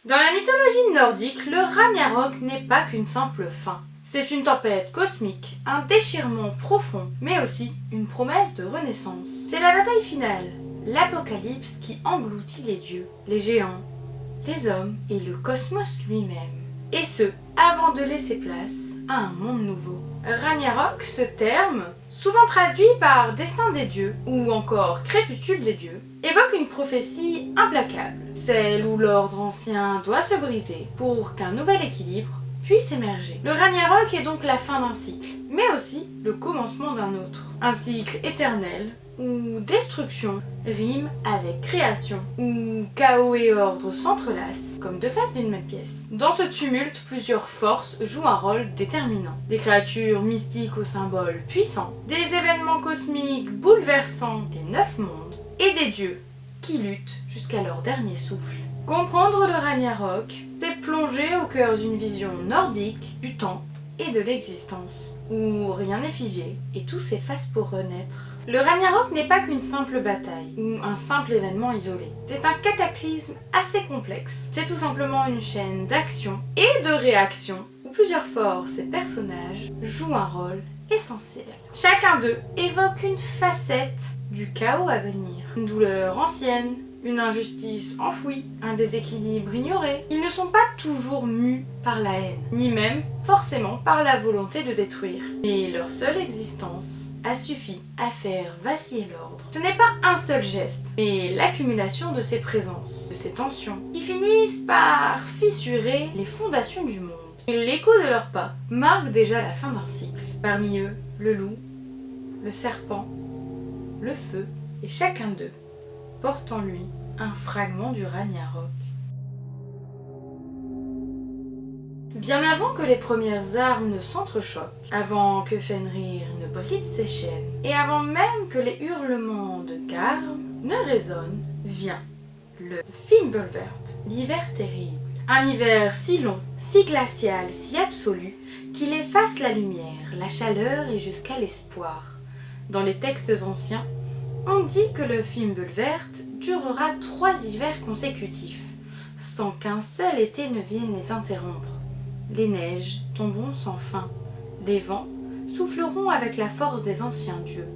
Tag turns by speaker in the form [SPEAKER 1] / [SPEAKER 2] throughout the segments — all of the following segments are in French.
[SPEAKER 1] Dans la mythologie nordique, le Ragnarok n'est pas qu'une simple fin. C'est une tempête cosmique, un déchirement profond, mais aussi une promesse de renaissance. C'est la bataille finale, l'apocalypse qui engloutit les dieux, les géants, les hommes et le cosmos lui-même. Et ce, avant de laisser place à un monde nouveau. Ragnarok, ce terme, souvent traduit par destin des dieux ou encore crépuscule des dieux, évoque une prophétie implacable, celle où l'ordre ancien doit se briser pour qu'un nouvel équilibre puisse émerger. Le Ragnarok est donc la fin d'un cycle, mais aussi le commencement d'un autre. Un cycle éternel où destruction rime avec création, où chaos et ordre s'entrelacent comme deux faces d'une même pièce. Dans ce tumulte, plusieurs forces jouent un rôle déterminant. Des créatures mystiques aux symboles puissants, des événements cosmiques bouleversant les 9 mondes, et des dieux qui luttent jusqu'à leur dernier souffle. Comprendre le Ragnarok, c'est plonger au cœur d'une vision nordique du temps et de l'existence, où rien n'est figé et tout s'efface pour renaître. Le Ragnarok n'est pas qu'une simple bataille ou un simple événement isolé. C'est un cataclysme assez complexe. C'est tout simplement une chaîne d'actions et de réactions où plusieurs forces et personnages jouent un rôle essentiel. Chacun d'eux évoque une facette du chaos à venir. Une douleur ancienne, une injustice enfouie, un déséquilibre ignoré. Ils ne sont pas toujours mus par la haine, ni même forcément par la volonté de détruire. Mais leur seule existence a suffi à faire vaciller l'ordre. Ce n'est pas un seul geste, mais l'accumulation de ces présences, de ces tensions, qui finissent par fissurer les fondations du monde. Et l'écho de leurs pas marque déjà la fin d'un cycle. Parmi eux, le loup, le serpent, le feu, et chacun d'eux porte en lui un fragment du Ragnarok. Bien avant que les premières armes ne s'entrechoquent, avant que Fenrir ne brise ses chaînes, et avant même que les hurlements de Garm ne résonnent, vient le Fimbulvert, l'hiver terrible. Un hiver si long, si glacial, si absolu, qu'il efface la lumière, la chaleur et jusqu'à l'espoir. Dans les textes anciens, on dit que le Fimbulvert durera 3 hivers consécutifs, sans qu'un seul été ne vienne les interrompre. Les neiges tomberont sans fin, les vents souffleront avec la force des anciens dieux,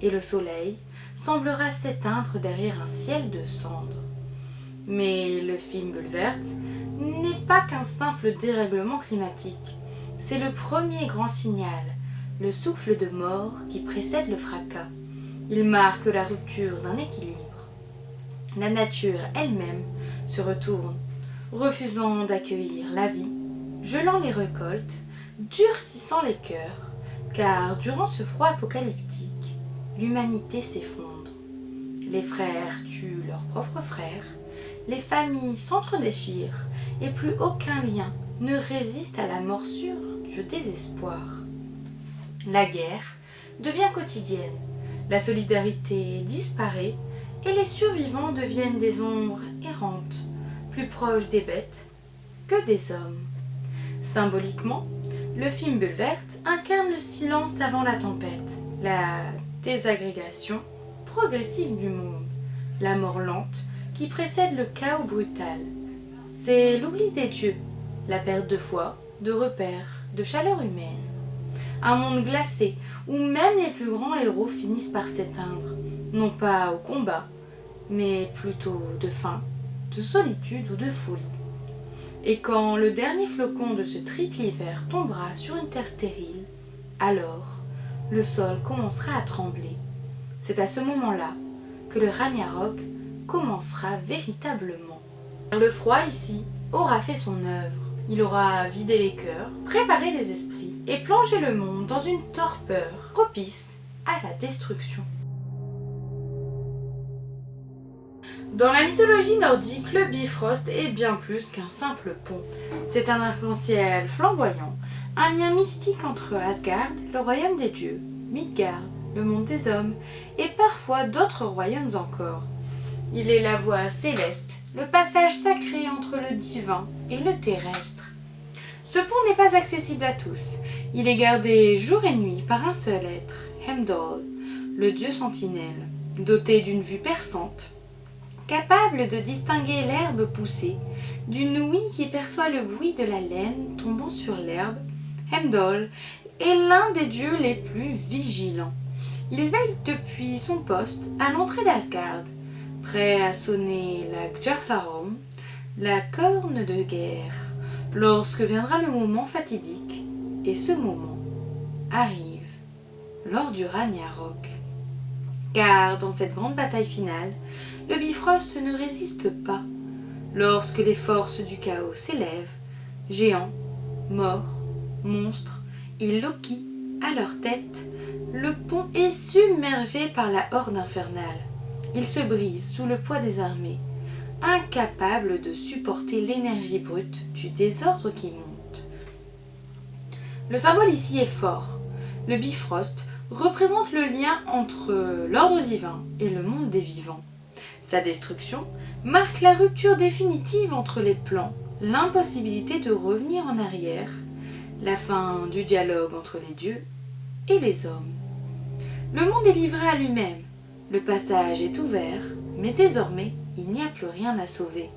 [SPEAKER 1] et le soleil semblera s'éteindre derrière un ciel de cendres. Mais le Fimbulvert n'est pas qu'un simple dérèglement climatique, c'est le premier grand signal, le souffle de mort qui précède le fracas. Il marque la rupture d'un équilibre. La nature elle-même se retourne, refusant d'accueillir la vie, gelant les récoltes, durcissant les cœurs, car durant ce froid apocalyptique, l'humanité s'effondre. Les frères tuent leurs propres frères, les familles s'entredéchirent, et plus aucun lien ne résiste à la morsure du désespoir. La guerre devient quotidienne, la solidarité disparaît, et les survivants deviennent des ombres errantes, plus proches des bêtes que des hommes. Symboliquement, le Fimbulvert incarne le silence avant la tempête, la désagrégation progressive du monde, la mort lente qui précède le chaos brutal. C'est l'oubli des dieux, la perte de foi, de repères, de chaleur humaine. Un monde glacé où même les plus grands héros finissent par s'éteindre, non pas au combat, mais plutôt de faim, de solitude ou de folie. Et quand le dernier flocon de ce triple hiver tombera sur une terre stérile, alors le sol commencera à trembler. C'est à ce moment-là que le Ragnarok commencera véritablement. Le froid ici aura fait son œuvre. Il aura vidé les cœurs, préparé les esprits et plongé le monde dans une torpeur propice à la destruction. Dans la mythologie nordique, le Bifrost est bien plus qu'un simple pont. C'est un arc-en-ciel flamboyant, un lien mystique entre Asgard, le royaume des dieux, Midgard, le monde des hommes, et parfois d'autres royaumes encore. Il est la voie céleste, le passage sacré entre le divin et le terrestre. Ce pont n'est pas accessible à tous. Il est gardé jour et nuit par un seul être, Heimdall, le dieu sentinelle, doté d'une vue perçante, Capable de distinguer l'herbe poussée d'une ouïe qui perçoit le bruit de la laine tombant sur l'herbe, Heimdall est l'un des dieux les plus vigilants. Il veille depuis son poste à l'entrée d'Asgard, prêt à sonner la Gjallarhorn, la corne de guerre, lorsque viendra le moment fatidique. Et ce moment arrive lors du Ragnarok. Car dans cette grande bataille finale, le Bifrost ne résiste pas. Lorsque les forces du chaos s'élèvent, géants, morts, monstres et Loki à leur tête, le pont est submergé par la horde infernale. Il se brise sous le poids des armées, incapable de supporter l'énergie brute du désordre qui monte. Le symbole ici est fort. Le Bifrost représente le lien entre l'ordre divin et le monde des vivants. Sa destruction marque la rupture définitive entre les plans, l'impossibilité de revenir en arrière, la fin du dialogue entre les dieux et les hommes. Le monde est livré à lui-même, le passage est ouvert, mais désormais il n'y a plus rien à sauver.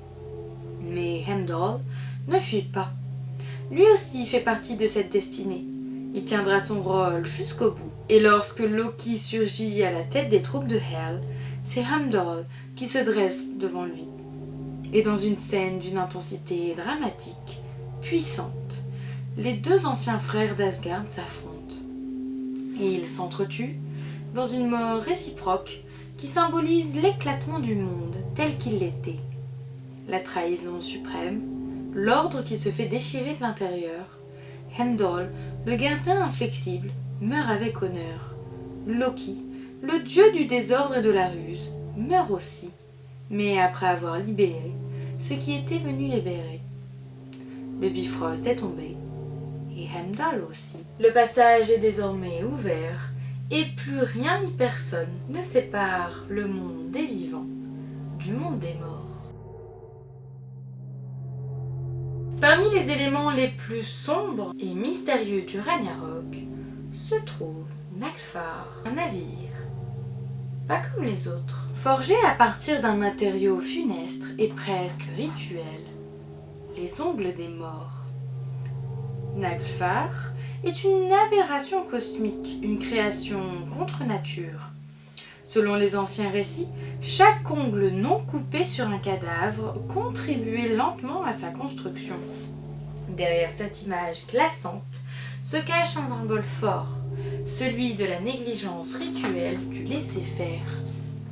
[SPEAKER 1] Mais Heimdall ne fuit pas. Lui aussi fait partie de cette destinée. Il tiendra son rôle jusqu'au bout. Et lorsque Loki surgit à la tête des troupes de Hel, c'est Heimdall qui se dresse devant lui. Et dans une scène d'une intensité dramatique, puissante, les deux anciens frères d'Asgard s'affrontent. Et ils s'entretuent dans une mort réciproque qui symbolise l'éclatement du monde tel qu'il l'était. La trahison suprême, l'ordre qui se fait déchirer de l'intérieur. Heimdall, le gardien inflexible, meurt avec honneur. Loki, le dieu du désordre et de la ruse, meurt aussi, mais après avoir libéré ce qui était venu libérer. Le Bifrost est tombé, et Heimdall aussi. Le passage est désormais ouvert, et plus rien ni personne ne sépare le monde des vivants du monde des morts. Parmi les éléments les plus sombres et mystérieux du Ragnarok se trouve Naglfar, un navire, pas comme les autres, forgé à partir d'un matériau funeste et presque rituel, les ongles des morts. Naglfar est une aberration cosmique, une création contre nature. Selon les anciens récits, chaque ongle non coupé sur un cadavre contribuait lentement à sa construction. Derrière cette image glaçante se cache un symbole fort, celui de la négligence rituelle, du laisser-faire,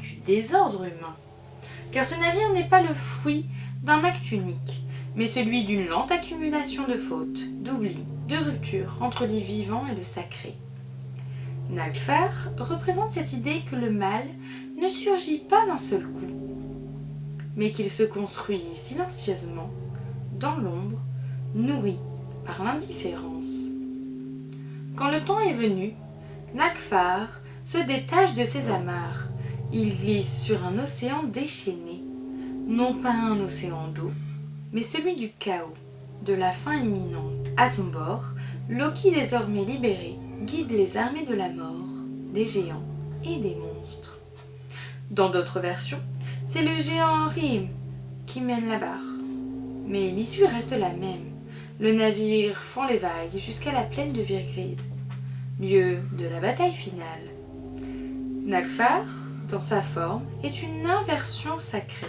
[SPEAKER 1] du désordre humain. Car ce navire n'est pas le fruit d'un acte unique, mais celui d'une lente accumulation de fautes, d'oublis, de ruptures entre les vivants et le sacré. Naglfar représente cette idée que le mal ne surgit pas d'un seul coup, mais qu'il se construit silencieusement, dans l'ombre, nourri par l'indifférence. Quand le temps est venu, Naglfar se détache de ses amarres. Il glisse sur un océan déchaîné, non pas un océan d'eau, mais celui du chaos, de la fin imminente. À son bord, Loki, désormais libéré, guide les armées de la mort, des géants et des monstres. Dans d'autres versions, c'est le géant Hrym qui mène la barre. Mais l'issue reste la même. Le navire fend les vagues jusqu'à la plaine de Vigrid, lieu de la bataille finale. Naglfar, dans sa forme, est une inversion sacrée,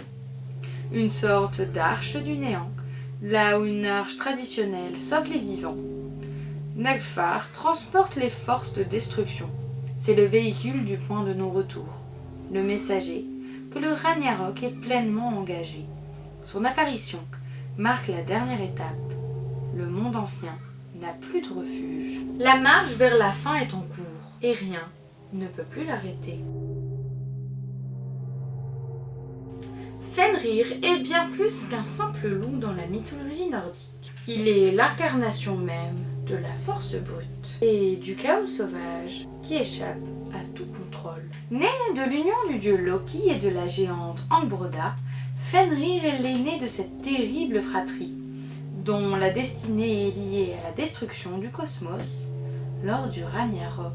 [SPEAKER 1] une sorte d'arche du néant, là où une arche traditionnelle sauve les vivants. Naglfar transporte les forces de destruction. C'est le véhicule du point de non-retour, le messager que le Ragnarok est pleinement engagé. Son apparition marque la dernière étape. Le monde ancien n'a plus de refuge. La marche vers la fin est en cours et rien ne peut plus l'arrêter. Fenrir est bien plus qu'un simple loup dans la mythologie nordique. Il est l'incarnation même de la force brute et du chaos sauvage qui échappe à tout contrôle. Né de l'union du dieu Loki et de la géante Angbroda, Fenrir est l'aîné de cette terrible fratrie, dont la destinée est liée à la destruction du cosmos lors du Ragnarok.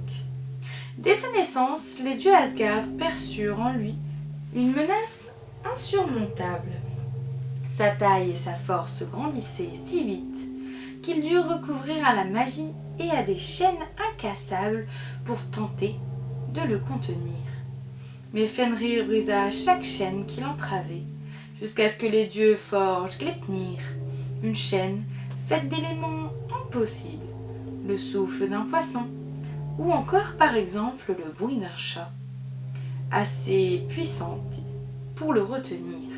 [SPEAKER 1] Dès sa naissance, les dieux Asgard perçurent en lui une menace insurmontable. Sa taille et sa force se grandissaient si vite qu'il dut recourir à la magie et à des chaînes incassables pour tenter de le contenir. Mais Fenrir brisa chaque chaîne qui l'entravait, jusqu'à ce que les dieux forgent Gleipnir, une chaîne faite d'éléments impossibles, le souffle d'un poisson, ou encore par exemple le bruit d'un chat, assez puissante pour le retenir.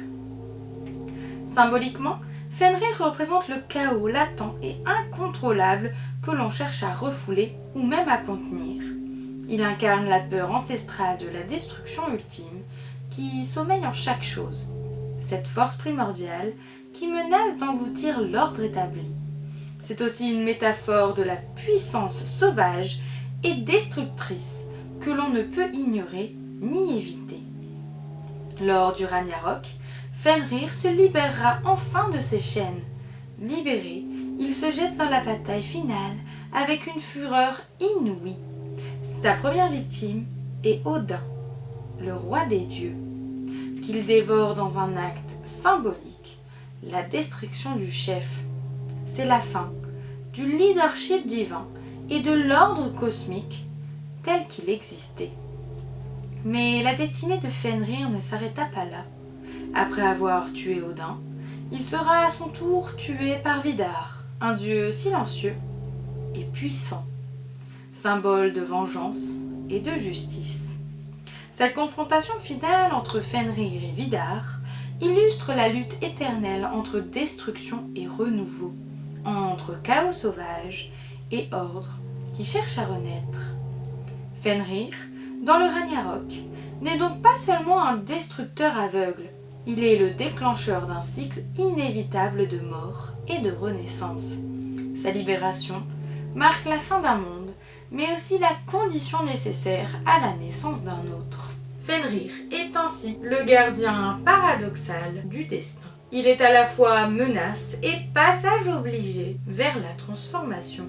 [SPEAKER 1] Symboliquement, Fenrir représente le chaos latent et incontrôlable que l'on cherche à refouler ou même à contenir. Il incarne la peur ancestrale de la destruction ultime qui sommeille en chaque chose, cette force primordiale qui menace d'engloutir l'ordre établi. C'est aussi une métaphore de la puissance sauvage et destructrice que l'on ne peut ignorer ni éviter. Lors du Ragnarok, Fenrir se libérera enfin de ses chaînes. Libéré, il se jette dans la bataille finale avec une fureur inouïe. Sa première victime est Odin, le roi des dieux, qu'il dévore dans un acte symbolique, la destruction du chef. C'est la fin du leadership divin et de l'ordre cosmique tel qu'il existait. Mais la destinée de Fenrir ne s'arrêta pas là. Après avoir tué Odin, il sera à son tour tué par Vidar, un dieu silencieux et puissant, symbole de vengeance et de justice. Cette confrontation finale entre Fenrir et Vidar illustre la lutte éternelle entre destruction et renouveau, entre chaos sauvage et ordre qui cherche à renaître. Fenrir, dans le Ragnarok, n'est donc pas seulement un destructeur aveugle, il est le déclencheur d'un cycle inévitable de mort et de renaissance. Sa libération marque la fin d'un monde, mais aussi la condition nécessaire à la naissance d'un autre. Fenrir est ainsi le gardien paradoxal du destin. Il est à la fois menace et passage obligé vers la transformation.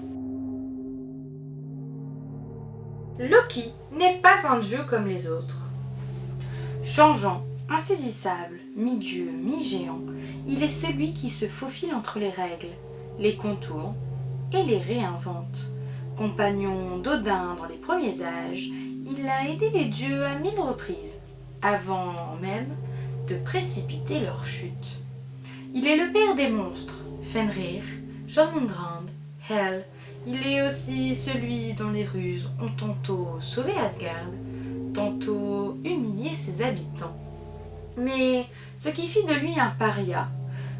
[SPEAKER 1] Loki n'est pas un dieu comme les autres. Changeant, insaisissable, mi-dieu, mi-géant, il est celui qui se faufile entre les règles, les contourne et les réinvente. Compagnon d'Odin dans les premiers âges, il a aidé les dieux à 1000 reprises, avant même de précipiter leur chute. Il est le père des monstres, Fenrir, Jormungand, Hel. Il est aussi celui dont les ruses ont tantôt sauvé Asgard, tantôt humilié ses habitants. Mais ce qui fit de lui un paria,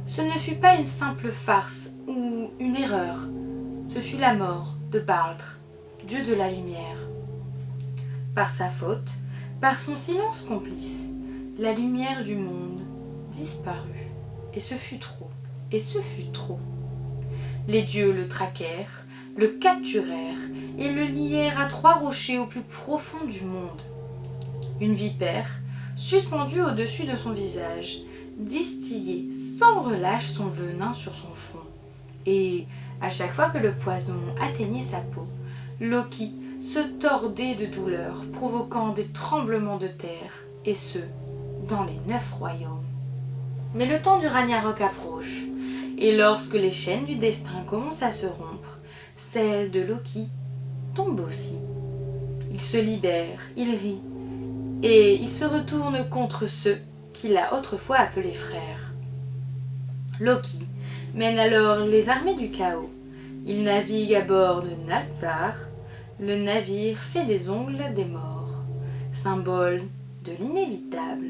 [SPEAKER 1] ce ne fut pas une simple farce ou une erreur, ce fut la mort de Baldr, dieu de la lumière. Par sa faute, par son silence complice, la lumière du monde disparut, et ce fut trop, et ce fut trop. Les dieux le traquèrent, le capturèrent et le lièrent à 3 rochers au plus profond du monde. Une vipère, suspendue au-dessus de son visage, distillait sans relâche son venin sur son front. Et, à chaque fois que le poison atteignait sa peau, Loki se tordait de douleur, provoquant des tremblements de terre, et ce, dans les 9 royaumes. Mais le temps du Ragnarok approche, et lorsque les chaînes du destin commencent à se rompre, celle de Loki tombe aussi. Il se libère, il rit, et il se retourne contre ceux qu'il a autrefois appelés frères. Loki mène alors les armées du chaos. Il navigue à bord de Nalvar, le navire fait des ongles des morts, symbole de l'inévitable.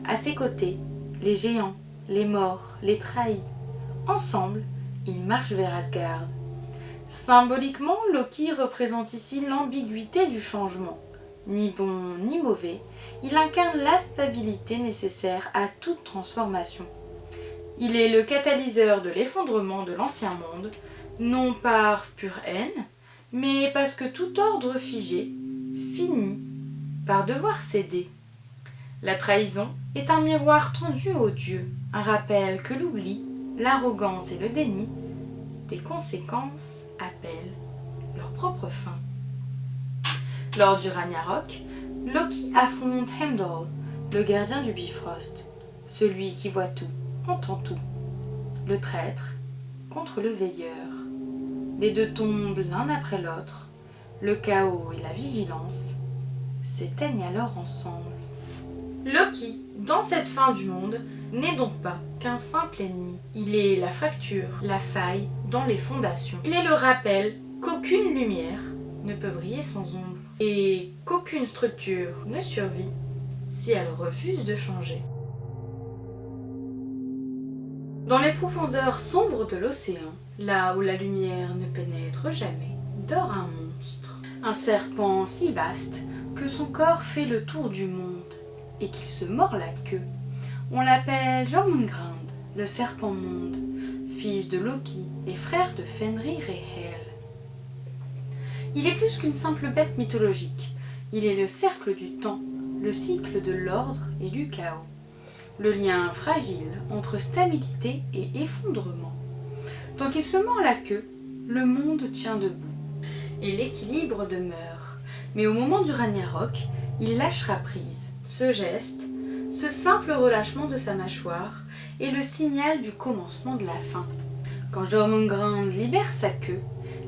[SPEAKER 1] À ses côtés, les géants, les morts, les trahis. Ensemble, ils marchent vers Asgard. Symboliquement, Loki représente ici l'ambiguïté du changement. Ni bon ni mauvais, il incarne la stabilité nécessaire à toute transformation. Il est le catalyseur de l'effondrement de l'ancien monde, non par pure haine, mais parce que tout ordre figé finit par devoir céder. La trahison est un miroir tendu aux dieux, un rappel que l'oubli, l'arrogance et le déni des conséquences appellent leur propre fin. Lors du Ragnarok, Loki affronte Heimdall, le gardien du Bifrost. celui qui voit tout, entend tout. Le traître contre le veilleur. Les deux tombent l'un après l'autre. Le chaos et la vigilance s'éteignent alors ensemble. Loki, dans cette fin du monde, n'est donc pas qu'un simple ennemi. Il est la fracture, la faille dans les fondations. Il est le rappel qu'aucune lumière ne peut briller sans ombre et qu'aucune structure ne survit si elle refuse de changer. Dans les profondeurs sombres de l'océan, là où la lumière ne pénètre jamais, dort un monstre. Un serpent si vaste que son corps fait le tour du monde et qu'il se mord la queue. On l'appelle Jormungand, le serpent-monde, fils de Loki et frère de Fenrir et Hel. Il est plus qu'une simple bête mythologique. Il est le cercle du temps, le cycle de l'ordre et du chaos. Le lien fragile entre stabilité et effondrement. Tant qu'il se mord la queue, le monde tient debout et l'équilibre demeure. Mais au moment du Ragnarok, il lâchera prise. Ce geste, ce simple relâchement de sa mâchoire est le signal du commencement de la fin. Quand Jormungand libère sa queue,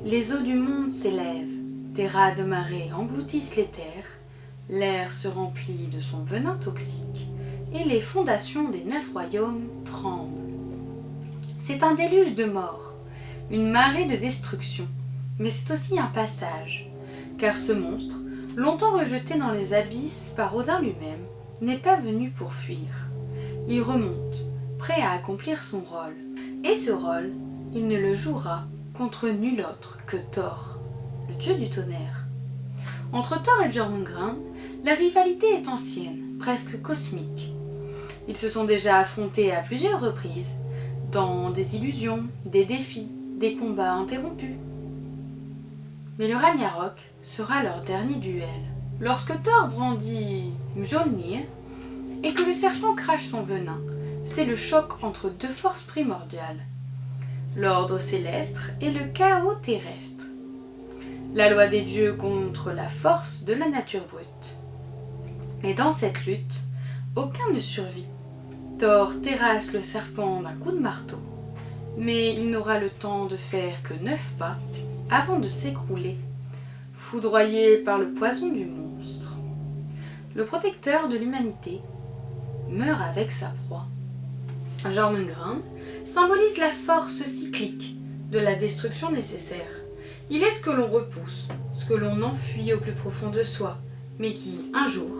[SPEAKER 1] les eaux du monde s'élèvent, des rats de marée engloutissent les terres, l'air se remplit de son venin toxique et les fondations des 9 royaumes tremblent. C'est un déluge de mort, une marée de destruction, mais c'est aussi un passage, car ce monstre, longtemps rejeté dans les abysses par Odin lui-même, n'est pas venu pour fuir. Il remonte, prêt à accomplir son rôle. Et ce rôle, il ne le jouera contre nul autre que Thor, le dieu du tonnerre. Entre Thor et Jormungand, la rivalité est ancienne, presque cosmique. Ils se sont déjà affrontés à plusieurs reprises, dans des illusions, des défis, des combats interrompus. Mais le Ragnarok sera leur dernier duel. Lorsque Thor brandit Mjolnir et que le serpent crache son venin, c'est le choc entre deux forces primordiales, l'ordre céleste et le chaos terrestre. La loi des dieux contre la force de la nature brute. Et dans cette lutte, aucun ne survit. Thor terrasse le serpent d'un coup de marteau, mais il n'aura le temps de faire que 9 pas avant de s'écrouler, foudroyé par le poison du monstre. Le protecteur de l'humanité meurt avec sa proie. Jormungand symbolise la force cyclique de la destruction nécessaire. Il est ce que l'on repousse, ce que l'on enfuit au plus profond de soi, mais qui, un jour,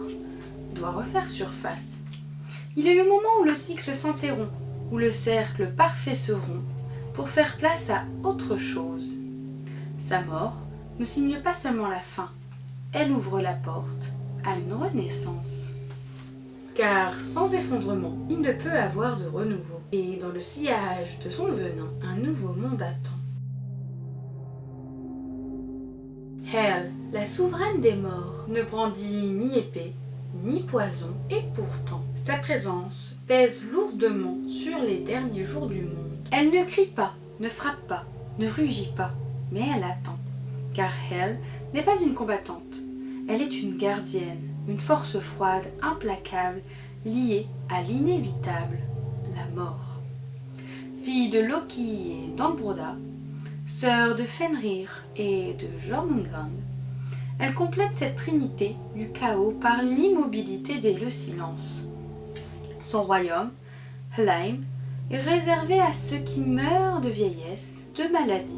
[SPEAKER 1] doit refaire surface. Il est le moment où le cycle s'interrompt, où le cercle parfait se rompt, pour faire place à autre chose. Sa mort ne signe pas seulement la fin, elle ouvre la porte à une renaissance. Car sans effondrement, il ne peut avoir de renouveau, et dans le sillage de son venin, un nouveau monde attend. Hel, la souveraine des morts, ne brandit ni épée, ni poison, et pourtant, sa présence pèse lourdement sur les derniers jours du monde. Elle ne crie pas, ne frappe pas, ne rugit pas, mais elle attend. Car Hel n'est pas une combattante, elle est une gardienne, une force froide, implacable, liée à l'inévitable, la mort. Fille de Loki et d'Angbroda, sœur de Fenrir et de Jormungand, elle complète cette trinité du chaos par l'immobilité et le silence. Son royaume, Helheim, est réservé à ceux qui meurent de vieillesse, de maladie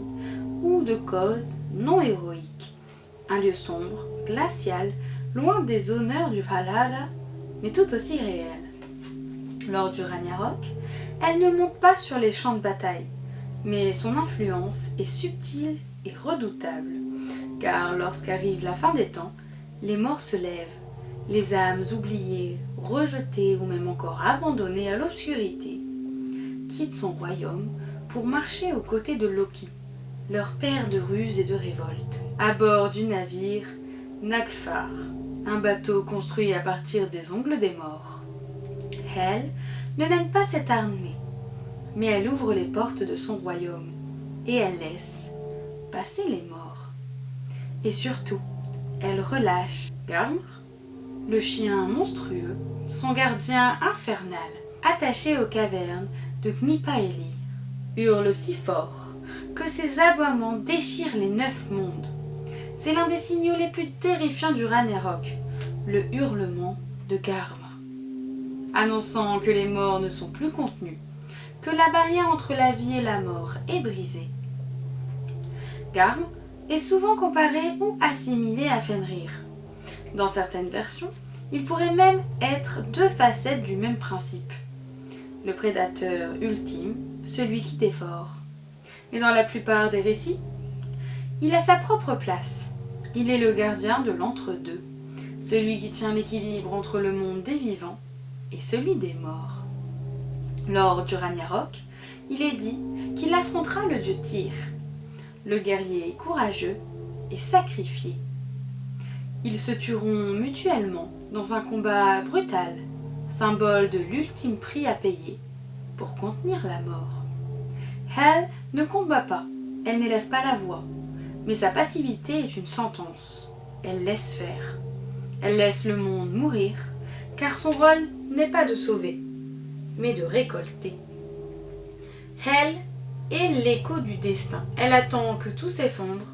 [SPEAKER 1] ou de causes non héroïques. Un lieu sombre, glacial, loin des honneurs du Valhalla, mais tout aussi réel. Lors du Ragnarok, elle ne monte pas sur les champs de bataille, mais son influence est subtile et redoutable, car lorsqu'arrive la fin des temps, les morts se lèvent, les âmes oubliées, rejetées ou même encore abandonnées à l'obscurité, quittent son royaume pour marcher aux côtés de Loki, leur père de ruse et de révolte, à bord du navire Naglfar, un bateau construit à partir des ongles des morts. Hel ne mène pas cette armée, mais elle ouvre les portes de son royaume et elle laisse passer les morts. Et surtout, elle relâche Garmr, le chien monstrueux, son gardien infernal, attaché aux cavernes de Knipaeli, hurle si fort que ses aboiements déchirent les 9 mondes. C'est l'un des signaux les plus terrifiants du Ragnarok, le hurlement de Garm, annonçant que les morts ne sont plus contenus, que la barrière entre la vie et la mort est brisée. Garm est souvent comparé ou assimilé à Fenrir. Dans certaines versions, il pourrait même être 2 facettes du même principe. Le prédateur ultime, celui qui dévore. Et dans la plupart des récits, il a sa propre place. Il est le gardien de l'entre-deux, celui qui tient l'équilibre entre le monde des vivants et celui des morts. Lors du Ragnarok, il est dit qu'il affrontera le dieu Tyr, le guerrier courageux et sacrifié. Ils se tueront mutuellement dans un combat brutal, symbole de l'ultime prix à payer pour contenir la mort. Hel ne combat pas, elle n'élève pas la voix, mais sa passivité est une sentence. Elle laisse faire. Elle laisse le monde mourir, car son rôle n'est pas de sauver, mais de récolter. Hel est l'écho du destin. Elle attend que tout s'effondre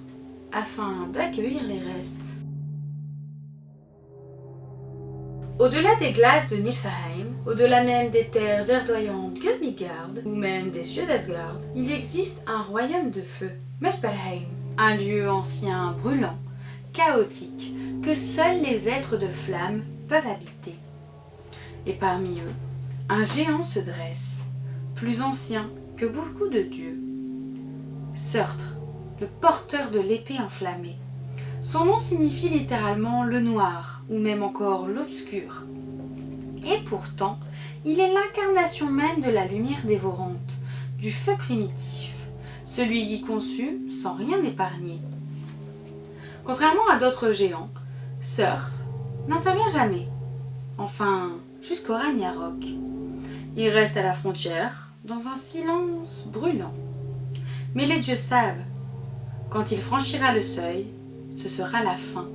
[SPEAKER 1] afin d'accueillir les restes. Au-delà des glaces de Niflheim, au-delà même des terres verdoyantes de Midgard, ou même des cieux d'Asgard, il existe un royaume de feu, Muspelheim, un lieu ancien brûlant, chaotique, que seuls les êtres de flamme peuvent habiter. Et parmi eux, un géant se dresse, plus ancien que beaucoup de dieux. Surtr, le porteur de l'épée enflammée. Son nom signifie littéralement le noir, ou même encore l'obscur. Et pourtant, il est l'incarnation même de la lumière dévorante, du feu primitif, celui qui consume sans rien épargner. Contrairement à d'autres géants, Surtr n'intervient jamais, enfin jusqu'au Ragnarok. Il reste à la frontière, dans un silence brûlant. Mais les dieux savent, quand il franchira le seuil, ce sera la fin.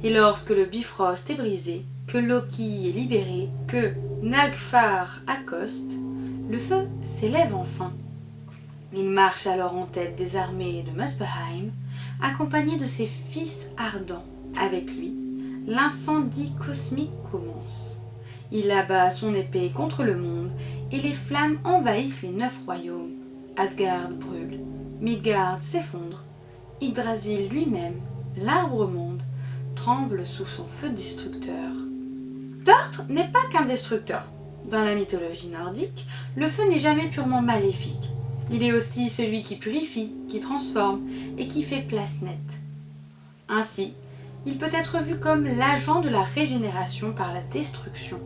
[SPEAKER 1] Et lorsque le Bifrost est brisé, que Loki est libéré, que Nalgfar accoste, le feu s'élève enfin. Il marche alors en tête des armées de Muspelheim, accompagné de ses fils ardents. Avec lui, l'incendie cosmique commence. Il abat son épée contre le monde et les flammes envahissent les 9 royaumes. Asgard brûle, Midgard s'effondre, Yggdrasil lui-même, l'arbre-monde, tremble sous son feu destructeur. Surtr n'est pas qu'un destructeur. Dans la mythologie nordique, le feu n'est jamais purement maléfique. Il est aussi celui qui purifie, qui transforme et qui fait place nette. Ainsi, il peut être vu comme l'agent de la régénération par la destruction.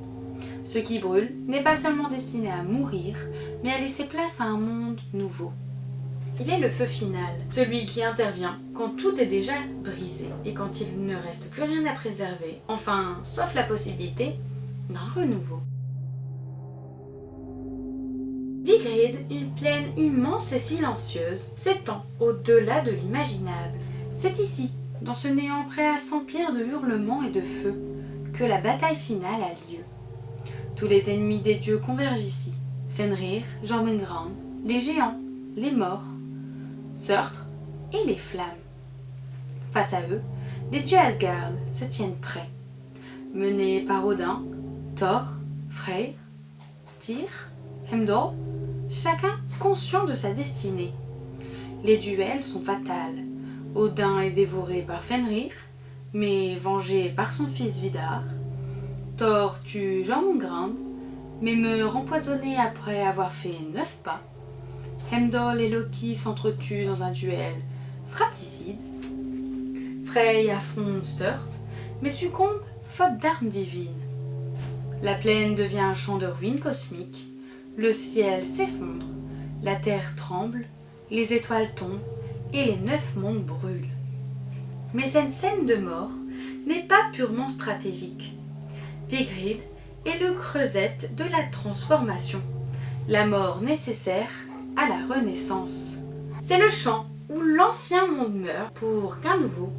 [SPEAKER 1] Ce qui brûle n'est pas seulement destiné à mourir, mais à laisser place à un monde nouveau. Il est le feu final, celui qui intervient quand tout est déjà brisé et quand il ne reste plus rien à préserver, enfin, sauf la possibilité d'un renouveau. Vigrid, une plaine immense et silencieuse, s'étend au-delà de l'imaginable. C'est ici, dans ce néant prêt à s'emplir de hurlements et de feu, que la bataille finale a lieu. Tous les ennemis des dieux convergent ici. Fenrir, Jormungand, les géants, les morts, Surtr et les flammes. Face à eux, les dieux Asgard se tiennent prêts. Menés par Odin, Thor, Freyr, Tyr, Heimdall, chacun conscient de sa destinée. Les duels sont fatals. Odin est dévoré par Fenrir, mais vengé par son fils Vidar. Thor tue Jormungand, mais meurt empoisonné après avoir fait 9 pas. Heimdall et Loki s'entretuent dans un duel fratricide. Frey affronte Surtr, mais succombe faute d'armes divines. La plaine devient un champ de ruines cosmiques, le ciel s'effondre, la terre tremble, les étoiles tombent et les 9 mondes brûlent. Mais cette scène de mort n'est pas purement stratégique. Vigrid est le creuset de la transformation, la mort nécessaire à la renaissance. C'est le champ où l'ancien monde meurt pour qu'un nouveau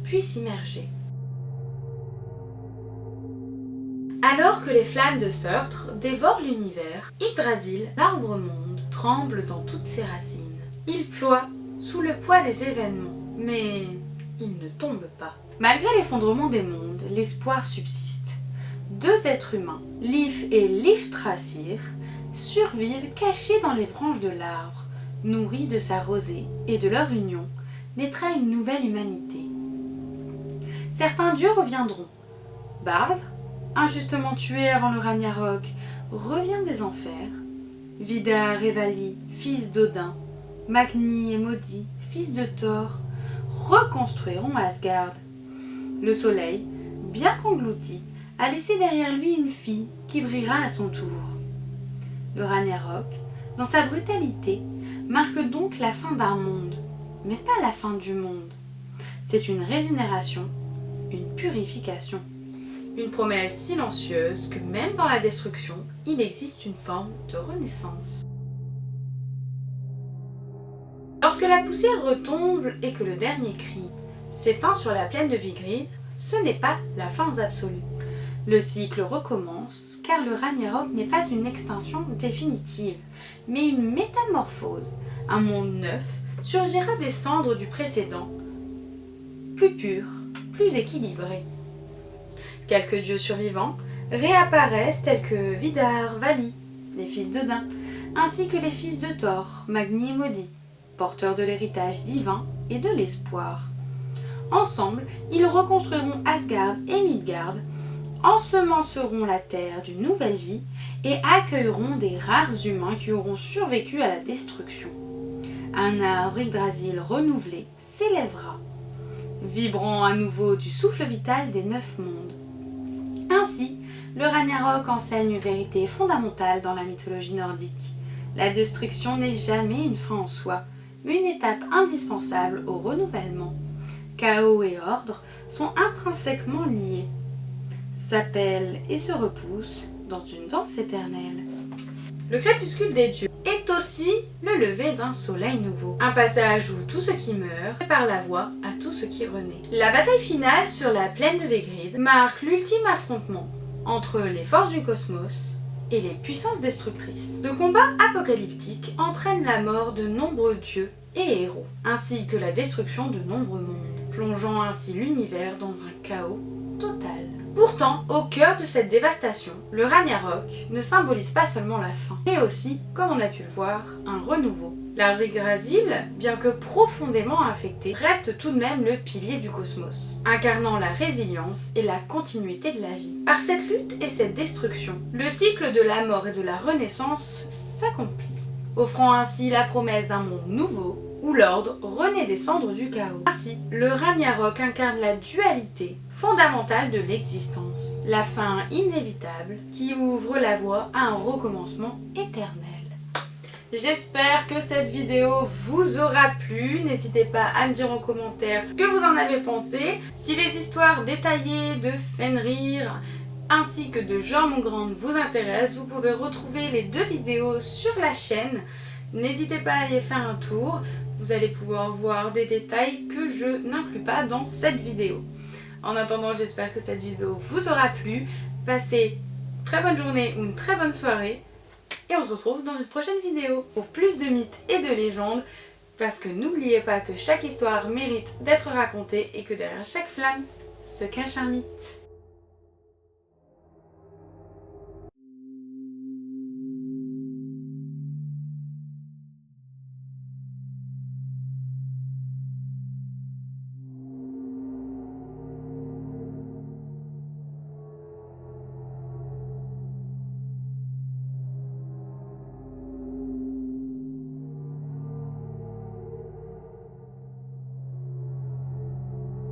[SPEAKER 1] puisse immerger. Alors que les flammes de Surtre dévorent l'univers, Yggdrasil, l'arbre-monde, tremble dans toutes ses racines. Il ploie sous le poids des événements, mais il ne tombe pas. Malgré l'effondrement des mondes, l'espoir subsiste. Deux êtres humains, Lif et Liftrasir, survivent cachés dans les branches de l'arbre, nourris de sa rosée, et de leur union naîtra une nouvelle humanité. Certains dieux reviendront. Bard, injustement tué avant le Ragnarok, revient des enfers. Vidar et Vali, fils d'Odin, Magni et Maudit, fils de Thor, reconstruiront Asgard. Le soleil, bien qu'englouti, a laissé derrière lui une fille qui brillera à son tour. Le Ragnarok, dans sa brutalité, marque donc la fin d'un monde, mais pas la fin du monde. C'est une régénération, une purification. Une promesse silencieuse que même dans la destruction, il existe une forme de renaissance. Lorsque la poussière retombe et que le dernier cri s'éteint sur la plaine de Vigrid, ce n'est pas la fin absolue. Le cycle recommence car le Ragnarok n'est pas une extinction définitive, mais une métamorphose. Un monde neuf surgira des cendres du précédent, plus pur, plus équilibré. Quelques dieux survivants réapparaissent tels que Vidar, Vali, les fils d'Odin, ainsi que les fils de Thor, Magni et Maudit, porteurs de l'héritage divin et de l'espoir. Ensemble, ils reconstruiront Asgard et Midgard, ensemenceront la terre d'une nouvelle vie et accueilleront des rares humains qui auront survécu à la destruction. Un arbre Yggdrasil renouvelé s'élèvera, vibrant à nouveau du souffle vital des 9 mondes. Ainsi, le Ragnarok enseigne une vérité fondamentale dans la mythologie nordique. La destruction n'est jamais une fin en soi, mais une étape indispensable au renouvellement. Chaos et ordre sont intrinsèquement liés, s'appellent et se repoussent dans une danse éternelle. Le crépuscule des dieux est aussi le lever d'un soleil nouveau. Un passage où tout ce qui meurt prépare la voie à tout ce qui renaît. La bataille finale sur la plaine de Vigrid marque l'ultime affrontement entre les forces du cosmos et les puissances destructrices. Ce combat apocalyptique entraîne la mort de nombreux dieux et héros, ainsi que la destruction de nombreux mondes, plongeant ainsi l'univers dans un chaos total. Pourtant, au cœur de cette dévastation, le Ragnarok ne symbolise pas seulement la fin, mais aussi, comme on a pu le voir, un renouveau. L'arbre Yggdrasil, bien que profondément affecté, reste tout de même le pilier du cosmos, incarnant la résilience et la continuité de la vie. Par cette lutte et cette destruction, le cycle de la mort et de la renaissance s'accomplit, offrant ainsi la promesse d'un monde nouveau, où l'ordre renaît des cendres du chaos. Ainsi, le Ragnarok incarne la dualité fondamentale de l'existence, la fin inévitable qui ouvre la voie à un recommencement éternel. J'espère que cette vidéo vous aura plu. N'hésitez pas à me dire en commentaire ce que vous en avez pensé. Si les histoires détaillées de Fenrir ainsi que de Jormungand vous intéressent, vous pouvez retrouver les 2 vidéos sur la chaîne. N'hésitez pas à aller faire un tour. Vous allez pouvoir voir des détails que je n'inclus pas dans cette vidéo. En attendant, j'espère que cette vidéo vous aura plu. Passez une très bonne journée ou une très bonne soirée. Et on se retrouve dans une prochaine vidéo pour plus de mythes et de légendes. Parce que n'oubliez pas que chaque histoire mérite d'être racontée et que derrière chaque flamme se cache un mythe.